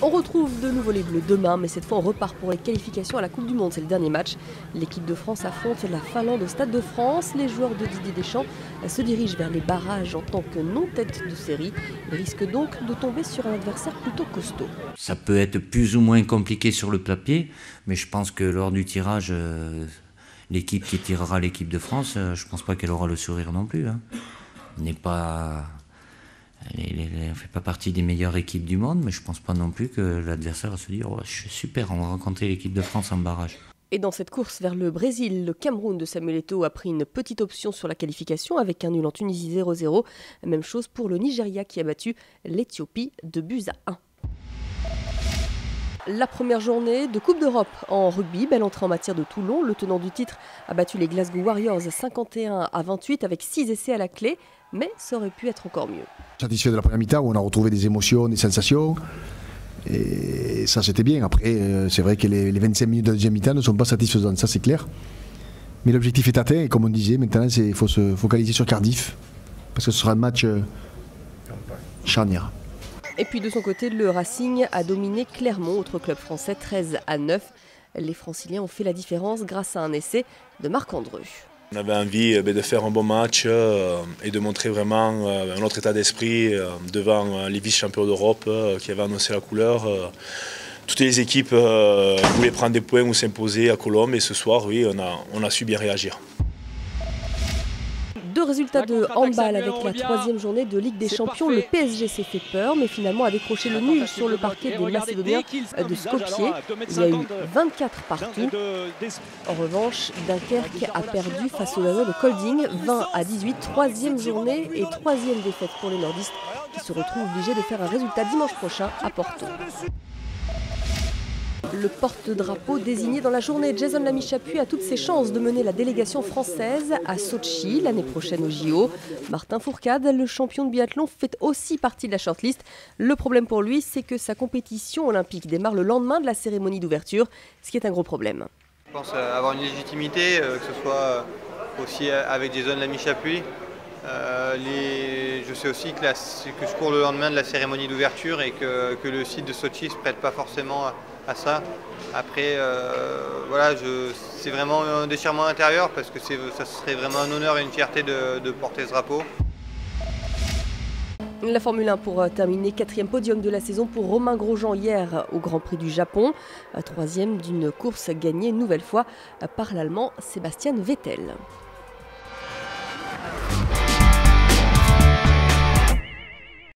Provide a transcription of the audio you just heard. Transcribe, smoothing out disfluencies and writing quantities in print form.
On retrouve de nouveau les Bleus demain, mais cette fois on repart pour les qualifications à la Coupe du Monde. C'est le dernier match. L'équipe de France affronte la Finlande au Stade de France. Les joueurs de Didier Deschamps se dirigent vers les barrages en tant que non-tête de série. Ils risquent donc de tomber sur un adversaire plutôt costaud. Ça peut être plus ou moins compliqué sur le papier, mais je pense que lors du tirage, l'équipe qui tirera l'équipe de France, je ne pense pas qu'elle aura le sourire non plus. Elle n'est pas... Elle ne fait pas partie des meilleures équipes du monde, mais je ne pense pas non plus que l'adversaire va se dire oh, « je suis super, on va rencontrer l'équipe de France en barrage ». Et dans cette course vers le Brésil, le Cameroun de Samuel Eto'o a pris une petite option sur la qualification avec un nul en Tunisie 0-0. Même chose pour le Nigeria qui a battu l'Éthiopie de buts à 1. La première journée de Coupe d'Europe en rugby, belle entrée en matière de Toulon. Le tenant du titre a battu les Glasgow Warriors 51-28 avec 6 essais à la clé, mais ça aurait pu être encore mieux. Satisfait de la première mi-temps où on a retrouvé des émotions, des sensations, et ça c'était bien. Après, c'est vrai que les 25 minutes de la deuxième mi-temps ne sont pas satisfaisantes, ça c'est clair. Mais l'objectif est atteint et comme on disait, maintenant il faut se focaliser sur Cardiff, parce que ce sera un match charnière. Et puis de son côté, le Racing a dominé Clermont, autre club français, 13-9. Les Franciliens ont fait la différence grâce à un essai de Marc Andreu. On avait envie de faire un bon match et de montrer vraiment un autre état d'esprit devant les vice-champions d'Europe qui avaient annoncé la couleur. Toutes les équipes voulaient prendre des points ou s'imposer à Colombes et ce soir, oui, on a su bien réagir. Deux résultats de handball avec la troisième journée de Ligue des Champions. Le PSG s'est fait peur, mais finalement a décroché le nul sur le parquet des Macédoniens de Skopje. Il y a eu 24 partout. En revanche, Dunkerque a perdu face au Danois de Kolding, 20-18. Troisième journée et troisième défaite pour les nordistes qui se retrouvent obligés de faire un résultat dimanche prochain à Porto. Le porte-drapeau désigné dans la journée, Jason Lamy-Chappuis a toutes ses chances de mener la délégation française à Sotchi l'année prochaine au JO. Martin Fourcade, le champion de biathlon, fait aussi partie de la shortlist. Le problème pour lui, c'est que sa compétition olympique démarre le lendemain de la cérémonie d'ouverture, ce qui est un gros problème. Je pense avoir une légitimité, que ce soit aussi avec Jason Lamy-Chappuis. Je sais aussi que je cours le lendemain de la cérémonie d'ouverture et que le site de Sotchi ne se prête pas forcément à ça. Après, voilà, c'est vraiment un déchirement intérieur parce que ça serait vraiment un honneur et une fierté de porter ce drapeau. La Formule 1 pour terminer, quatrième podium de la saison pour Romain Grosjean hier au Grand Prix du Japon. Troisième d'une course gagnée une nouvelle fois par l'Allemand Sebastian Vettel.